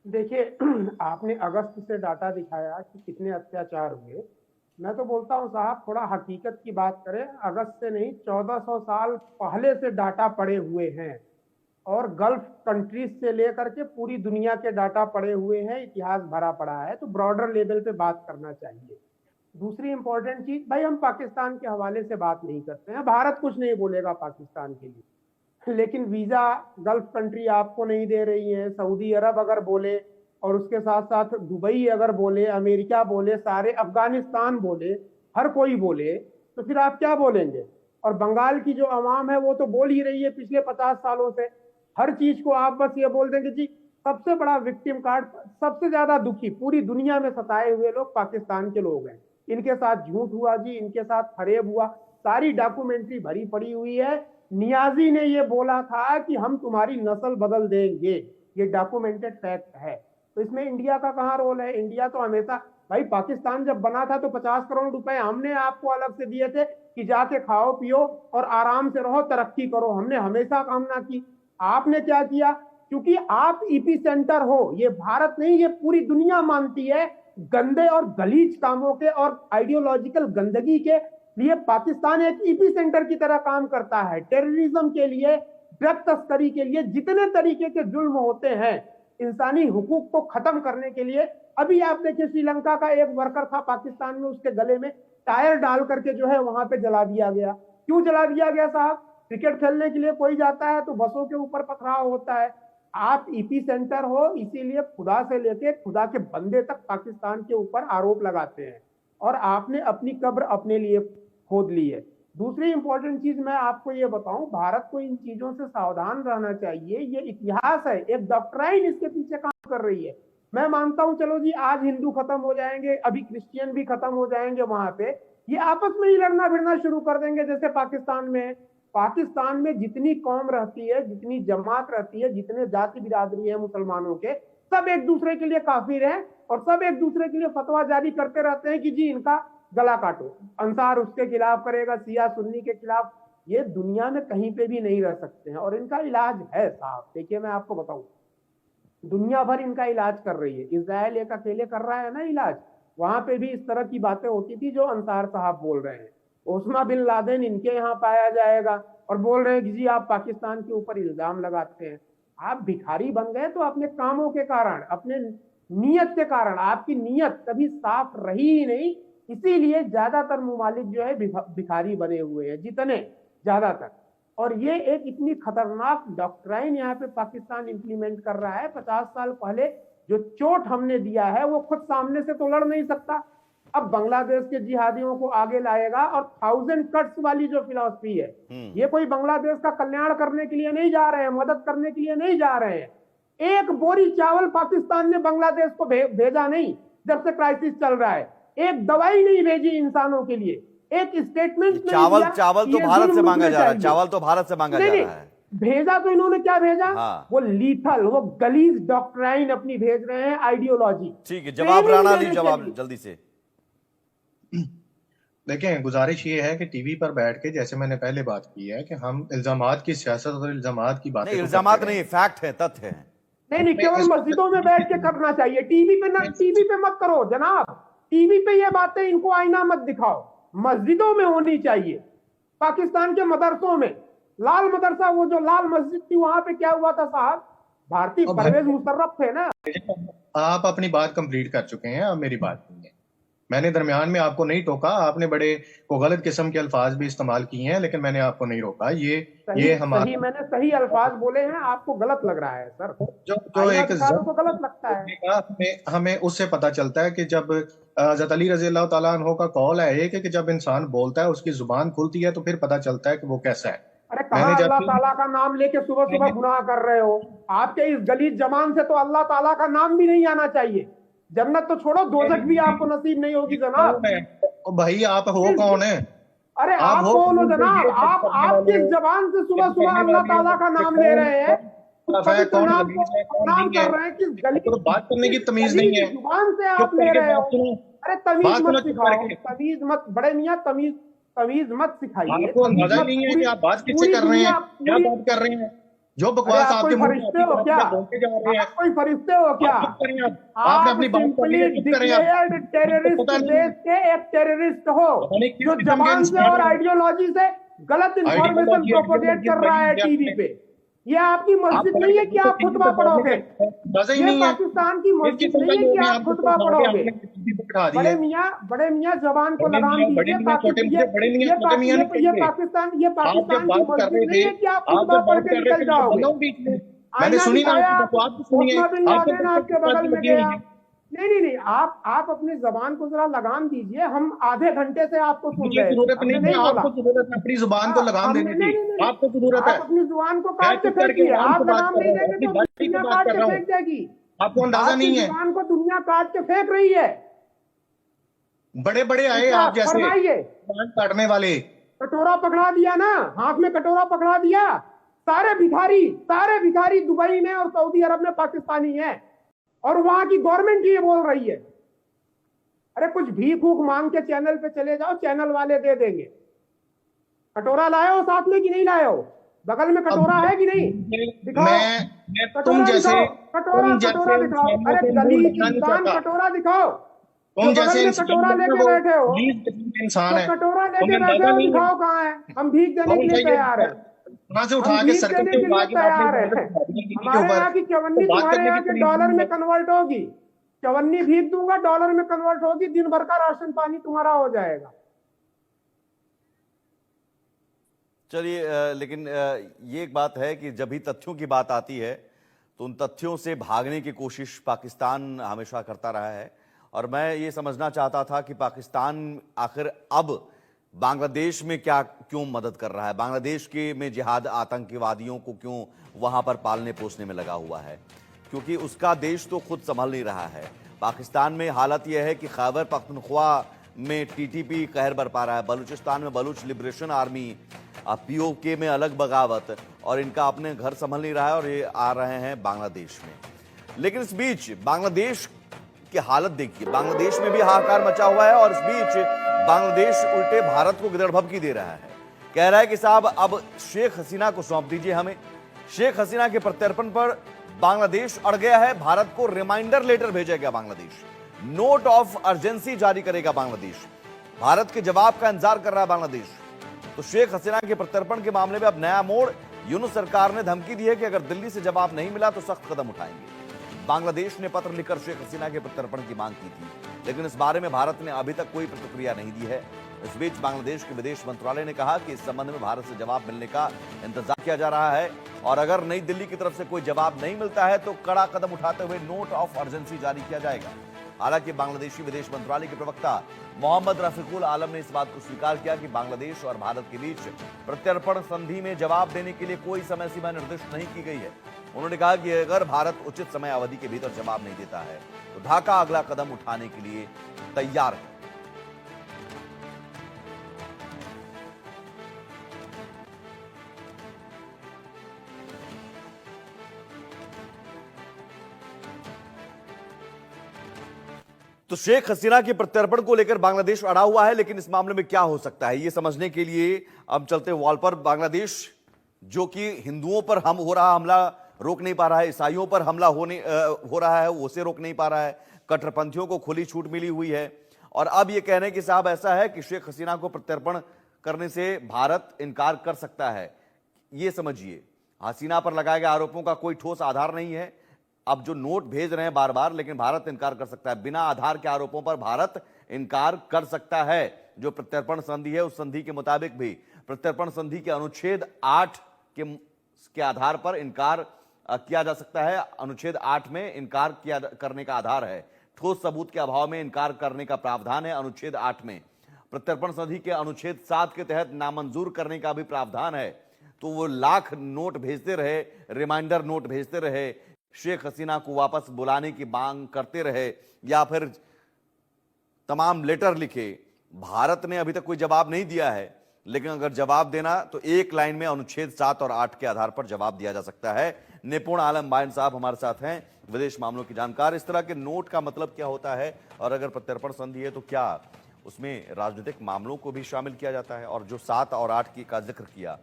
देखिए आपने अगस्त से डाटा दिखाया कि कितने अत्याचार हुए। मैं तो बोलता हूँ साहब, थोड़ा हकीकत की बात करें। अगस्त से नहीं, 1400 साल पहले से डाटा पड़े हुए हैं, और गल्फ कंट्रीज से लेकर के पूरी दुनिया के डाटा पड़े हुए हैं, इतिहास भरा पड़ा है। तो ब्रॉडर लेवल पे बात करना चाहिए। दूसरी इंपॉर्टेंट चीज, भाई हम पाकिस्तान के हवाले से बात नहीं करते हैं, भारत कुछ नहीं बोलेगा पाकिस्तान के लिए, लेकिन वीजा गल्फ कंट्री आपको नहीं दे रही है। सऊदी अरब अगर बोले, और उसके साथ साथ दुबई अगर बोले, अमेरिका बोले, सारे अफगानिस्तान बोले, हर कोई बोले, तो फिर आप क्या बोलेंगे? और बंगाल की जो अवाम है वो तो बोल ही रही है पिछले 50 सालों से। हर चीज को आप बस ये बोल देंगे जी। सबसे बड़ा विक्टिम कार्ड, सबसे ज्यादा दुखी पूरी दुनिया में सताए हुए लोग पाकिस्तान के लोग हैं। इनके साथ झूठ हुआ जी, इनके साथ फरेब हुआ, सारी डॉक्यूमेंट्री भरी पड़ी हुई है। नियाजी ने ये बोला था कि हम तुम्हारी नस्ल बदल देंगे, ये डॉक्यूमेंटेड फैक्ट है। तो इसमें इंडिया का कहाँ रोल है? इंडिया तो हमेशा, भाई पाकिस्तान जब बना था तो 50 करोड़ रुपए हमने आपको अलग से दिए थे कि जाके खाओ पियो और आराम से रहो, तरक्की करो। हमने हमेशा कामना की। आपने क्या किया? क्योंकि आप ईपी सेंटर हो, ये भारत नहीं, ये पूरी दुनिया मानती है। गंदे और गलीज कामों के और आइडियोलॉजिकल गंदगी के लिए पाकिस्तान एक ईपी सेंटर की तरह काम करता है। टेररिज्म के लिए, ड्रग तस्करी के लिए, जितने तरीके के जुल्म होते हैं इंसानी हुकूक को खत्म करने के लिए। अभी आप देखिए, श्रीलंका का एक वर्कर था पाकिस्तान में, उसके गले में टायर डाल करके जो है वहां पे जला दिया गया। क्यों जला दिया गया साहब? क्रिकेट खेलने के लिए कोई जाता है तो बसों के ऊपर पथराव होता है। आप ईपी सेंटर हो, इसीलिए खुदा से लेके खुदा के बंदे तक पाकिस्तान के ऊपर आरोप लगाते हैं, और आपने अपनी कब्र अपने लिए खोद ली है। दूसरी इंपॉर्टेंट चीज मैं आपको ये बताऊं, भारत को इन चीजों से सावधान रहना चाहिए। ये इतिहास है, एक डॉक्ट्राइन इसके पीछे काम कर रही है। मैं मानता हूं, चलो जी आज हिंदू खत्म हो जाएंगे, अभी क्रिश्चियन भी खत्म हो जाएंगे, वहां पे ये आपस में ही लड़ना भिड़ना शुरू कर देंगे जैसे पाकिस्तान में। पाकिस्तान में जितनी कौम रहती है, जितनी जमात रहती है, जितने जाति बिरादरी है मुसलमानों के, सब एक दूसरे के लिए काफिर हैं, और सब एक दूसरे के लिए फतवा जारी करते रहते हैं कि जी इनका गला काटो। अंसार उसके खिलाफ करेगा, सिया सुन्नी के खिलाफ। ये दुनिया में कहीं पे भी नहीं रह सकते हैं, और इनका इलाज है साहब। देखिए मैं आपको बताऊं, दुनिया भर इनका इलाज कर रही है। इसराइल एक अकेले कर रहा है ना इलाज? वहां पे भी इस तरह की बातें होती थी जो अंसार साहब बोल रहे हैं। ओस्मा बिन लादेन इनके यहाँ पाया जाएगा, और बोल रहे हैं कि जी आप पाकिस्तान के ऊपर इल्जाम लगाते हैं। आप भिखारी बन गए तो अपने कामों के कारण, अपने नीयत के कारण। आपकी नीयत कभी साफ रही ही नहीं, इसीलिए ज्यादातर ममालिक जो है भिखारी बने हुए हैं, जितने ज्यादातर। और ये एक इतनी खतरनाक डॉक्ट्राइन यहाँ पे पाकिस्तान इंप्लीमेंट कर रहा है। 50 साल पहले जो चोट हमने दिया है वो खुद सामने से तो लड़ नहीं सकता, अब बांग्लादेश के जिहादियों को आगे लाएगा। और 1000 कट्स वाली जो फिलॉसफी है, ये कोई बांग्लादेश का कल्याण करने के लिए नहीं जा रहे हैं, मदद करने के लिए नहीं जा रहे हैं। एक बोरी चावल पाकिस्तान ने बांग्लादेश को भेजा नहीं जब से क्राइसिस चल रहा है। एक दवाई नहीं भेजी इंसानों के लिए, एक स्टेटमेंट नहीं चावल दिया चावल कि तो ये भारत से जुल्म मांगा रुकने जा रहा है, चाहिए। चावल तो भारत से मांगा नहीं जा नहीं, रहा है। भेजा तो इन्होंने क्या भेजा? हाँ वो लीथल, वो गलीज डॉक्ट्राइन अपनी भेज रहे हैं, आइडियोलॉजी। ठीक है, जवाब ट्रेनिंग राणा अली, देने के जवाब लिए। जल्दी से। देखें, गुजारिश ये है कि टीवी पर बैठ के, जैसे मैंने पहले बात की है, कि हम इल्जामात की सियासत और इल्जामात की नहीं, बातें तो करते इल्जामात रहे। नहीं, फैक्ट है, तथ्य है। नहीं नहीं, मैं केवल इस मस्जिदों में बैठ के करना चाहिए, टीवी पे ना, टीवी पे मत करो जनाब। टीवी पे ये बातें इनको आईना मत दिखाओ, मस्जिदों में होनी चाहिए। पाकिस्तान के मदरसों में, लाल मदरसा, वो जो लाल मस्जिद थी, वहां पे क्या हुआ था साहब? भारतीय और परवेज भाई, मुशर्रफ थे ना। आप अपनी बात कंप्लीट कर चुके हैं, अब मेरी बात नहीं है। मैंने दरमियान में आपको नहीं टोका, आपने बड़े को गलत किस्म के अल्फाज भी इस्तेमाल किए हैं, लेकिन मैंने आपको नहीं रोका। सही ये सही, हमारा मैंने सही अल्फाज बोले हैं, आपको गलत लग रहा है सर। जो जो आईना एक दिखा दो जब तो गलत लगता है। का हमें हमें उससे पता चलता है कि जब हज़रत अली रजी अल्लाह तआला अन्हो का कौल है एक, कि जब इंसान बोलता है, उसकी जुबान खुलती है, तो फिर पता चलता है कि वो कैसा है। अरे कहाँ मैंने अल्लाह जब ताला का नाम लेके सुबह सुबह गुनाह कर रहे हो? आपके इस गलीज जबान से तो अल्लाह ताला का नाम भी नहीं आना चाहिए। जन्नत तो छोड़ो, दोजख भी आपको नसीब नहीं होगी जनाब। कौन है? ओ भाई, आप हो किस, कौन है? अरे आप आप हो कौन हो कौन से जनाब? ये सब करने आप वाले किस हो? जबान से ये सुबह सुबह करने अल्लाह वाले ताला हो का कि नाम ले कौन रहे हैं? कौन उस तरफ है, पवित्र कौन नाम को गलीज है, कौन नाम नहीं है? कर रहे हैं, किस आपको तो बात करने की किस तमीज नहीं गलीज है। जुबान से चुप आप ले करके रहे हो? बात सुनो। अरे तमीज बात मत सुनो चुप सिखाओ, करके। तमीज मत, बड़े मियाँ तमीज, तमीज मत सिखाइए, आपको तमीज अंदाजा ही मत। नहीं है कि पूरी आप बात किससे पूरी कर रहे हैं, दुनिया, क्या पूरी बात कर रहे हैं। जो अरे बकवास आप कोई आपके मुंह से फरिश्ते आती हो है, क्या? आप बोलते जा रहे हैं। आप कोई फरिश्ते हो क्या? आप चुप करें, आपने आप अपनी बात कर ली सिंपली है, चुप करें आप। डिक्लेयर्ड आपको टेररिस्ट पता नहीं है, देश के एक टेररिस्ट हो, पता नहीं किस जो किस्म के जबान से इंसान और हैं। आइडियोलॉजी से गलत इंफॉर्मेशन आइडियोलॉजी प्रोपोगेट आइडियोलॉजी कर रहा नहीं है है टीवी आपने। पे। ये आपकी आप मस्जिद पढ़ नहीं के है कि देखो, आप टीवी खुतबा पे बोलने पढ़ोगे। का मजा ही ये नहीं है। पाकिस्तान की किस मस्जिद किस्म का नहीं है कि लोग हैं, आप आपको खुतबा उठा के पढ़ोगे। आपने टीवी पे बैठा दिया है। बड़े मियाँ जबान को लगाम बड़े दीजिए। मियाँ छोटे मुझे बड़े मियाँ छोटे मियाँ नहीं चाहिए। ये आप जब पाकिस्तान की बात कर मस्जिद रहे नहीं थे, है कि आप आप खुतबा जब पढ़ बात के कर रहे निकल थे, मैं जाओगे। बोला हूँ बीच में। मैंने आईना सुनी ना दिखाया, आपकी आप बकवास भी सुनी है। ओस्मा बिन आपको लादेन बिल्कुल आपके बकवास बगल की में लगी हुई गया। है। नहीं, आप अपनी जबान को जरा लगाम दीजिए। हम आधे घंटे से आपको सुन मुझे रहे थे, जरूरत हमने नहीं है, नहीं बोला। आपको जरूरत है अपनी जुबान को लगाम हमने देने की। नहीं, आपको जरूरत है। आप अपनी जुबान को मैं काट के चुप करके फेंकिए। आराम से आप बात लगाम कर नहीं रहा हूँ, देंगे अपनी तो बात दुनिया पे बात काट कर के रहा हूँ। फेंक जाएगी। आपको अंदाजा आपकी नहीं है। जुबान को दुनिया काट के फेंक रही है। बड़े बड़े आए पूछा, आप जैसे फरमाइए। जुबान काटने वाले। कटोरा पकड़ा दिया ना, हाथ में कटोरा पकड़ा दिया। सारे भिखारी दुबई में और सऊदी अरब में पाकिस्तानी हैं, और वहां की गवर्नमेंट ये बोल रही है। अरे कुछ भीख भूख मांग के चैनल पे चले जाओ, चैनल वाले दे देंगे। कटोरा लाए हो साथ में कि नहीं लाए हो? बगल में अब कटोरा है कि नहीं? दिखाओ, मैं कटोरा दिखाओ। तुम कटोरा जैसे दिखाओ। इंसानों अरे को मुंह गलीज लगना नहीं इंसान, चाहता। कटोरा दिखाओ। जो तुम बगल जैसे में इंसान कटोरा जो है ना, लेके वो बैठे हो, प्लीज किस्म के इंसान जो है। कटोरा लेके तुम्हें बैठे अंदाजा हो, नहीं है। दिखाओ कहाँ है। हम भीख देने के कौन सा लिए ये तैयार हैं। वहां से हम उठा के भीख सर्कल देने के के लिए उठा के आपने तैयार वहां पे हैं। बिठा दिया टीवी के हमारे ऊपर। यहाँ की तो चवन्नी बात तुम्हारे करने की यहाँ के तमीज डॉलर नहीं में है। कन्वर्ट होगी। चवन्नी भीख दूंगा, डॉलर में कन्वर्ट होगी, दिन भर का राशन पानी तुम्हारा हो जाएगा। चलिए लेकिन ये एक बात है कि जब भी तथ्यों की बात आती है तो उन तथ्यों से भागने की कोशिश पाकिस्तान हमेशा करता रहा है। और मैं ये समझना चाहता था कि पाकिस्तान आखिर अब बांग्लादेश में क्या क्यों मदद कर रहा है, बांग्लादेश के में जिहाद आतंकवादियों को क्यों वहां पर पालने पोसने में लगा हुआ है, क्योंकि उसका देश तो खुद संभल नहीं रहा है। पाकिस्तान में हालत यह है कि खैबर पख्तूनख्वा में टीटीपी कहर बरपा रहा है, बलूचिस्तान में बलूच लिबरेशन आर्मी, पीओके में अलग बगावत, और इनका अपने घर संभल नहीं रहा है और ये आ रहे हैं बांग्लादेश में। लेकिन इस बीच बांग्लादेश की हालत देखिए, बांग्लादेश में भी हाहाकार मचा हुआ है और इस बीच बांग्लादेश उल्टे भारत को गिदड़भबकी दे रहा है। कह रहा है कि साहब अब शेख हसीना को सौंप दीजिए हमें। शेख हसीना के प्रत्यर्पण पर बांग्लादेश अड़ गया है, भारत को रिमाइंडर लेटर भेजेगा बांग्लादेश, नोट ऑफ अर्जेंसी जारी करेगा बांग्लादेश, भारत के जवाब का इंतजार कर रहा है बांग्लादेश। तो शेख हसीना के प्रत्यर्पण के मामले में अब नया मोड़। यूनुस सरकार ने धमकी दी है कि अगर दिल्ली से जवाब नहीं मिला तो सख्त कदम उठाएंगे। बांग्लादेश ने पत्र लिखकर शेख हसीना के प्रत्यर्पण की मांग की थी, लेकिन इस बारे में भारत ने अभी तक कोई प्रतिक्रिया नहीं दी है। इस बीच बांग्लादेश के विदेश मंत्रालय ने कहा कि इस संबंध में भारत से जवाब मिलने का इंतजार किया जा रहा है और अगर नई दिल्ली की तरफ से कोई जवाब नहीं मिलता है तो कड़ा कदम उठाते हुए नोट ऑफ अर्जेंसी जारी किया जाएगा। हालांकि बांग्लादेशी विदेश मंत्रालय के प्रवक्ता मोहम्मद रफीकुल आलम ने इस बात को स्वीकार किया कि बांग्लादेश और भारत के बीच प्रत्यर्पण संधि में जवाब देने के लिए कोई समय सीमा निर्दिष्ट नहीं की गई है। उन्होंने कहा कि अगर भारत उचित समय अवधि के भीतर जवाब नहीं देता है तो ढाका अगला कदम उठाने के लिए तैयार है। तो शेख हसीना के प्रत्यर्पण को लेकर बांग्लादेश अड़ा हुआ है, लेकिन इस मामले में क्या हो सकता है ये समझने के लिए अब चलते वॉल पर। बांग्लादेश जो कि हिंदुओं पर हो रहा हमला रोक नहीं पा रहा है, ईसाइयों पर हमला हो रहा है उसे रोक नहीं पा रहा है, कट्टरपंथियों को खुली छूट मिली हुई है, और अब ये कहने कि साहब ऐसा है कि शेख हसीना को प्रत्यर्पण करने से भारत इनकार कर सकता है। ये समझिए, हसीना पर लगाए गए आरोपों का कोई ठोस आधार नहीं है। अब जो नोट भेज रहे हैं बार बार, लेकिन भारत इनकार कर सकता है। बिना आधार के आरोपों पर भारत इनकार कर सकता है। जो प्रत्यर्पण संधि है उस संधि के मुताबिक भी प्रत्यर्पण संधि के अनुच्छेद 8 के आधार पर इनकार किया जा सकता है। अनुच्छेद 8 में इनकार करने का आधार है, ठोस सबूत के अभाव में इनकार करने का प्रावधान है अनुच्छेद 8 में। प्रत्यर्पण संधि के अनुच्छेद 7 के तहत नामंजूर करने का भी प्रावधान है। तो वो लाख नोट भेजते रहे, रिमाइंडर नोट भेजते रहे, शेख हसीना को वापस बुलाने की मांग करते रहे, या फिर तमाम लेटर लिखे, भारत ने अभी तक कोई जवाब नहीं दिया है। लेकिन अगर जवाब देना तो एक लाइन में अनुच्छेद 7 और 8 के आधार पर जवाब दिया जा सकता है। निपुण आलम बायन साहब हमारे साथ हैं, विदेश मामलों की जानकार। इस तरह के नोट का मतलब क्या होता है, और अगर प्रत्यर्पण संधि है तो क्या उसमें राजनीतिक मामलों को भी शामिल किया जाता है? और जो 7 और 8 की का जिक्र किया,